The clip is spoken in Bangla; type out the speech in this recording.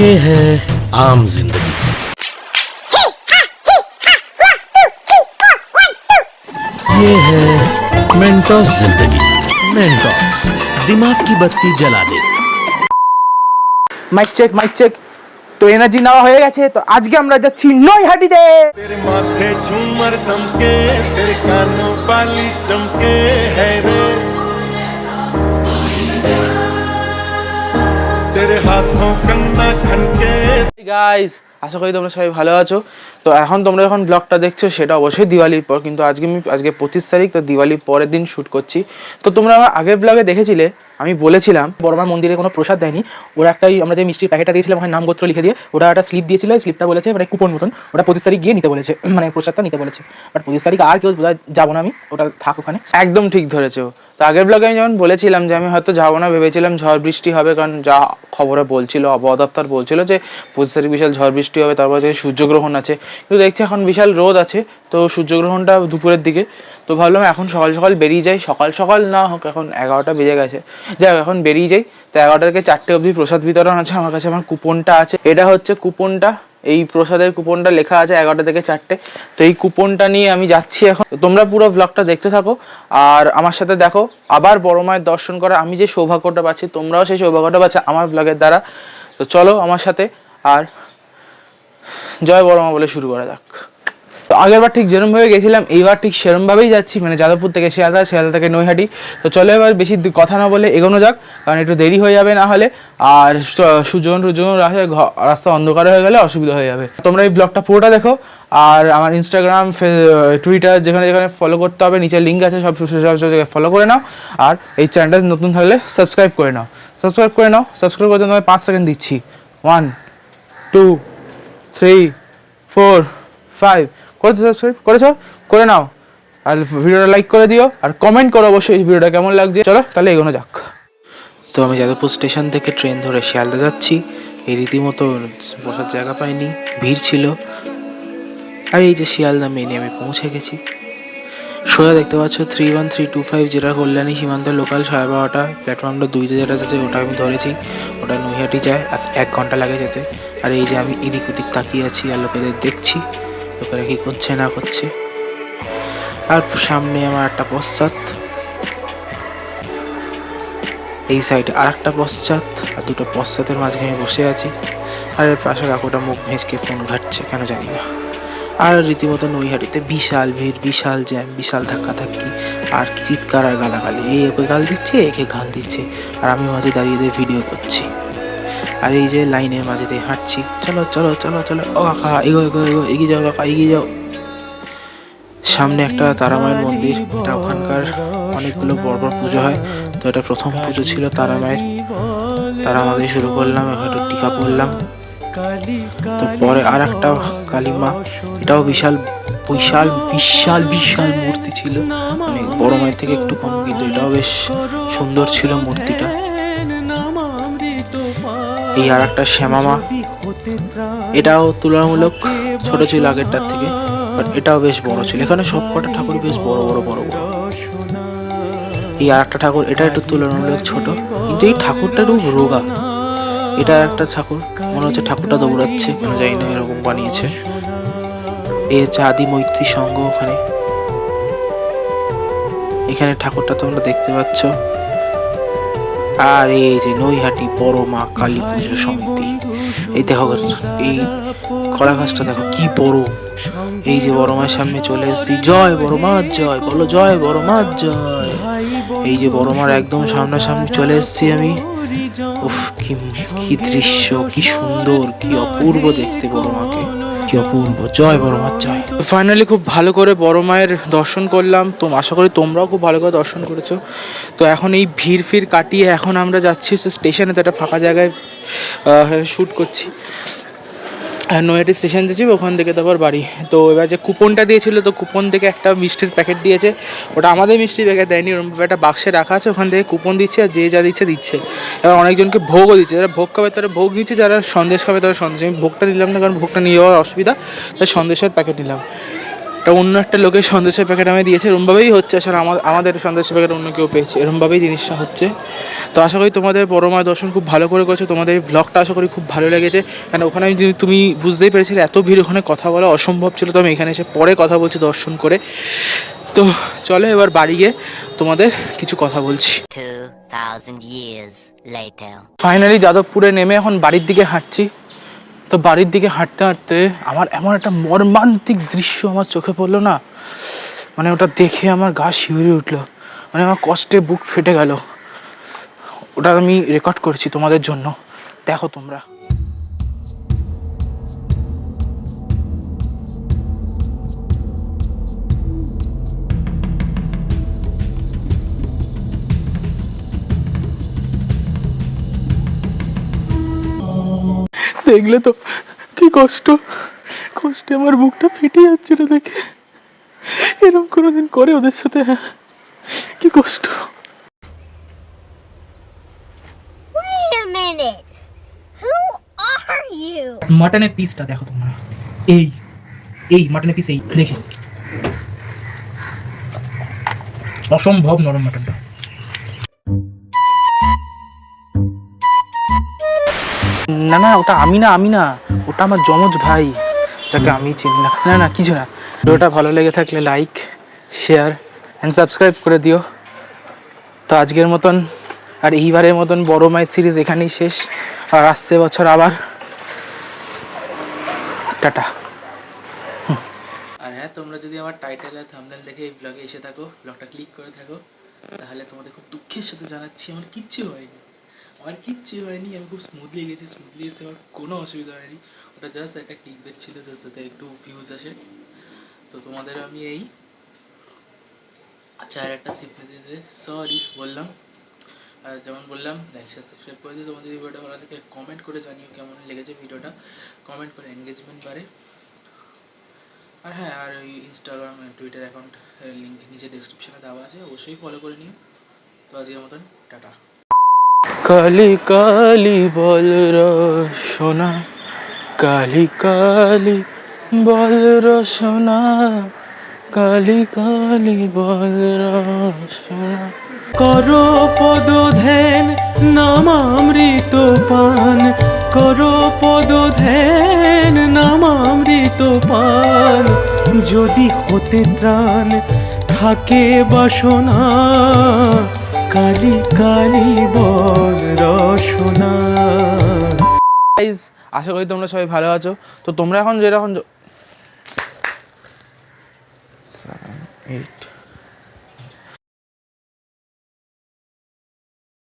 ये है आम जिंदगी। ये है मेंटोस जिंदगी। मेंटोस दिमाग की बत्ती जला दे। মাইক চেক তো এনার্জি নেওয়া হয়ে গেছে। তো আজকে আমরা যাচ্ছি নৈহাটিতে। तेरे माथे झूमर दमके तेरे कानों वाली चमके है रे तेरे हाथों कन्ना खनके। গাইস আশা করি তোমরা সবাই ভালো আছো। তো এখন তোমরা যখন ব্লগটা দেখছো সেটা অবশ্যই দিওয়ালির পর, কিন্তু আজকে 25 তারিখ, তো দিওয়ালির পরের দিন শ্যুট করছি। তো তোমরা আমার আগের ব্লগে দেখেছিলে আমি বলেছিলাম বড়মার মন্দিরে কোনো প্রসাদ দেয়নি, ওরা একটাই আমরা যে মিষ্টির প্যাকেটটা দিয়েছিলাম ওখানে নামগোত্র লিখে দিয়ে ওরা একটা স্লিপ দিয়েছিল, স্লিপটা বলেছে মানে কুপন মতন, ওটা 25 তারিখ গিয়ে নিতে বলেছে, মানে প্রসাদটা নিতে বলেছে। বাট 25 তারিখ আর কেউ যাবো না, আমি ওটা থাক ওখানে। একদম ঠিক ধরেছো। তো আগের ব্লগে আমি যেমন বলেছিলাম যে আমি হয়তো যাবো না, ভেবেছিলাম ঝড় বৃষ্টি হবে, কারণ যা খবরে বলছিল আবহাওয়া দপ্তর বলছিল যে 25 তারিখ বিশাল ঝড় বৃষ্টি হবে, তারপর যে সূর্যগ্রহণ আছে, কিন্তু দেখছি এখন বিশাল রোদ আছে। তো সূর্যগ্রহণটা দুপুরের দিকে, তো ভাবলাম এখন সকাল সকাল বেরিয়ে যাই। সকাল সকাল না হোক, এখন 11টা বেজে গেছে, যাই এখন বেরিয়ে যাই। তো 11টা থেকে 4টে অবধি প্রসাদ বিতরণ আছে, আমার কাছে আমার কুপনটা আছে, এটা হচ্ছে কুপনটা, এই প্রসাদের কুপনটা লেখা আছে 11টা থেকে 4টে। তো এই কুপনটা নিয়ে আমি যাচ্ছি এখন। তোমরা পুরো ব্লগটা দেখতে থাকো আর আমার সাথে দেখো আবার বড় মায়ের দর্শন করা, আমি যে সৌভাগ্যটা পাচ্ছি তোমরাও সেই সৌভাগ্যটা পাচ্ছ আমার ব্লগের দ্বারা। তো চলো আমার সাথে, আর জয় বড় মা বলে শুরু করা যাক। তো আগেরবার ঠিক যেরমভাবে গেছিলাম এইবার ঠিক সেরমভাবেই যাচ্ছি, মানে যাদবপুর থেকে শিয়ালদা, শিয়ালদা থেকে নৈহাটি। তো চলো এবার বেশি কথা না বলে এগোনো যাক, কারণ একটু দেরি হয়ে যাবে না হলে, আর সূর্যগ্রহণ রাস্তা অন্ধকার হয়ে গেলে অসুবিধা হয়ে যাবে। তোমরা এই ব্লগটা পুরোটা দেখো, আর আমার ইনস্টাগ্রাম, টুইটার যেখানে যেখানে ফলো করতে হবে নিচে লিঙ্ক আছে, সব জায়গায় ফলো করে নাও। আর এই চ্যানেলটা নতুন থাকলে সাবস্ক্রাইব করে নাও। সাবস্ক্রাইব করতে তোমায় 5 সেকেন্ড দিচ্ছি। 1 2 3 4 5 করেছো? সাবস্ক্রাইব করেছো? করে নাও, আর ভিডিওটা লাইক করে দিও, আর কমেন্ট করো অবশ্যই এই ভিডিওটা কেমন লাগছে। চলো তাহলে এগোনো যাক। তো আমি যাদবপুর স্টেশন থেকে ট্রেন ধরে শিয়ালদা যাচ্ছি। এই রীতিমতো বসার জায়গা পাইনি, ভিড় ছিল। আর এই যে শিয়ালদা মেনে আমি পৌঁছে গেছি। সোজা দেখতে পাচ্ছ 31325, যেটা কল্যাণী সীমান্ত লোকাল 12:30। প্ল্যাটফর্মটা 2তে যেটা আছে ওটা আমি ধরেছি, ওটা নৈহাটি যায়, আর 1 ঘন্টা লাগে যেতে। আর এই যে আমি এদিক ওদিক তাকিয়ে আছি আর লোকেদের দেখছি, লোকেরা কি করছে না করছে। আর সামনে আমার একটা পশ্চাৎ, এই সাইডে আর একটা পশ্চাৎ, আর দুটো পশ্চাতের মাঝখানে আমি বসে আছি। আর এর পাশে কাকুটা মুখ ভেঁচকে ফোন ঘাটছে, কেন জানি না। আর রীতিমতো নৈহাটিতে বিশাল ভিড়, বিশাল জ্যাম, বিশাল ধাক্কাধাক্কি, আর চিৎকার আর গালাগালি, এই ওকে গাল দিচ্ছে, একে গাল দিচ্ছে, আর আমি মাঝে দাঁড়িয়ে দিয়ে ভিডিও করছি। আর এই যে লাইনের মাঝে দিয়ে হাঁটছি, চলো চলো চলো চলো, ও কাকা এগো এগো এগো, এগিয়ে যাও কাকা এগিয়ে যাও। সামনে একটা তারামায়ের মন্দির, এটা ওখানকার অনেকগুলো বড় বড় পুজো হয়, তো এটা প্রথম পুজো ছিল তারামায়ের। তারা আমাদের শুরু করলাম, একটু টিকা পড়লাম। তো পরে আর একটা কালী মা, এটাও বিশাল বিশাল বিশাল বিশাল মূর্তি ছিল, মানে বড় মায়ের থেকে একটু কম, কিন্তু এটাও বেশ সুন্দর ছিল মূর্তিটা। এই আর একটা শ্যামা মা, এটাও তুলনামূলক ছোট ছিল আগেরটার থেকে, বাট এটাও বেশ বড় ছিল। এখানে সব কটা ঠাকুর বেশ বড় বড় বড় বড়। এই আর একটা ঠাকুর, এটা একটু তুলনামূলক ছোট, কিন্তু এই ঠাকুরটা একটু রোগা। এটা একটা ঠাকুর, মনে হচ্ছে ঠাকুরটা দৌড়াচ্ছে, কেন জানি না এরকম বানিয়েছে। এই হচ্ছে আদি মৈত্রী সংঘ, ওখানে এখানে ঠাকুরটা তোমরা দেখতে পাচ্ছ। আর এই যে নৈহাটি বড় মা কালী পুজো সমিতি, এই দেখো এই কলা গাছটা দেখো কি বড়। এই যে বড় মায়ের সামনে চলে এসেছি, জয় বড় মা জয়, বলো জয় বড় মা জয়। এই যে বড় মার একদম সামনাসামনি চলে এসেছি আমি। উফ কি দৃশ্য, কি সুন্দর, কি অপূর্ব দেখতে বড় মাকে, কি অপূর্ব। জয় বড় মা জয়। ফাইনালি খুব ভালো করে বড় মায়ের দর্শন করলাম, তো আশা করি তোমরাও খুব ভালো করে দর্শন করেছো। তো এখন এই ভিড় ফির কাটিয়ে এখন আমরা যাচ্ছি হচ্ছে স্টেশনে, তো একটা ফাঁকা জায়গায় শ্যুট করছি। নৈহাটি স্টেশন যাচ্ছি, ওখান থেকে তারপর বাড়ি। তো এবার যে কুপনটা দিয়েছিল, তো কুপন থেকে একটা মিষ্টির প্যাকেট দিয়েছে, ওটা আমাদের মিষ্টির প্যাকেট দেয়নি, ওরকম একটা বাক্সে রাখা আছে, ওখান থেকে কুপন দিচ্ছে, আর যে যা দিচ্ছে দিচ্ছে। এবার অনেকজনকে ভোগও দিচ্ছে, যারা ভোগ খাবে তারা ভোগ দিচ্ছে, যারা সন্দেশ খাবে তারা সন্দেশ। আমি ভোগটা নিলাম না, কারণ ভোগটা নিয়ে যাওয়ার অসুবিধা, তাই সন্দেশের প্যাকেট নিলাম। এটা অন্য একটা লোকের সন্দেশের প্যাকেট আমি দিয়েছে, এরমভাবেই হচ্ছে আসলে আমাদের সন্দেশের প্যাকেট অন্য কেউ পেয়েছে, এরমভাবেই জিনিসটা হচ্ছে। তো আশা করি তোমাদের পরমা দর্শন খুব ভালো করে করেছো, তোমাদের এই ভ্লগটা আশা করি খুব ভালো লেগেছে। কারণ ওখানে তুমি বুঝতেই পেরেছিলে এত ভিড়, ওখানে কথা বলা অসম্ভব ছিল, তো আমি এখানে এসে পরে কথা বলছি দর্শন করে। তো চলো এবার বাড়ি গিয়ে তোমাদের কিছু কথা বলছি। 2000 years later. ফাইনালি যাদবপুরে নেমে এখন বাড়ির দিকে হাঁটছি। তো বাড়ির দিকে হাঁটতে হাঁটতে আমার এমন একটা মর্মান্তিক দৃশ্য আমার চোখে পড়লো না, মানে ওটা দেখে আমার গা শিউরে উঠলো, মানে আমার কষ্টে বুক ফেটে গেল। ওটা আমি রেকর্ড করেছি তোমাদের জন্য, দেখো তোমরা। দেখলে তো কি কষ্টে আমার বুকটা ফেটে যাচ্ছিল দেখে। এরকম কোনোদিন করে ওদের সাথে, হ্যাঁ কি কষ্ট। Wait a minute. Who are you? মাটনের পিসটা দেখো তোমরা, এই এই মাটনের পিস, এই দেখে অসম্ভব নরম মাটনটা। না না, ওটা আমি না, ওটা আমার যমজ ভাই, যাকে আমি চিনি না। না না কিছু না। ভিডিওটা ভালো লেগে থাকলে লাইক, শেয়ার অ্যান্ড সাবস্ক্রাইব করে দিও। তো আজকের মতন আর এইবারের মতন বড় মাই সিরিজ এখানেই শেষ, আর আসছে বছর আবার। টাটা। আর হ্যাঁ, তোমরা যদি আমার টাইটেল আর থাম্বনেল দেখে এই ব্লগে এসে থাকো, ব্লগটা ক্লিক করে থাকো, তাহলে তোমাদের খুব দুঃখের সাথে জানাচ্ছি আমার কিচ্ছু হয়নি। আমি খুব স্মুথলি গেছি, স্মুথলি এসে আমার কোনো অসুবিধা হয়নি। ওটা জাস্ট একটা ক্লিকবেট ছিল, জাস্ট যাতে একটু ভিউজ আসে। তো তোমাদের আমি এই আচ্ছা আর একটা সিপ দিতে সরি বললাম। আর যেমন বললাম, লাইক শেয়ার সাবস্ক্রাইব করে দিও। তোমাদের ভিডিওটা ভালো লাগে কমেন্ট করে জানিও কেমন লেগেছে ভিডিওটা, কমেন্ট করে এনগেজমেন্ট বাড়ে। আর হ্যাঁ, আর ওই ইনস্টাগ্রাম টুইটার অ্যাকাউন্ট লিঙ্ক নিচে ডিসক্রিপশনে দেওয়া আছে, অবশ্যই ফলো করে নিও। তো আজকের মতন টাটা। কালি কালি বল রসনা, কালি কালি বল রসনা, কালি কালি বল রসনা। করো পদ ধ্যান নামামৃত পান, করো পদ ধ্যান নামামৃত পান, যদি হতে ত্রাণ থাকে বাসনা, কালি কালি বল রসনা। গাইস, আশা করি তোমরা সবাই ভালো আছো। তো তোমরা এখন যেরকম 7, 8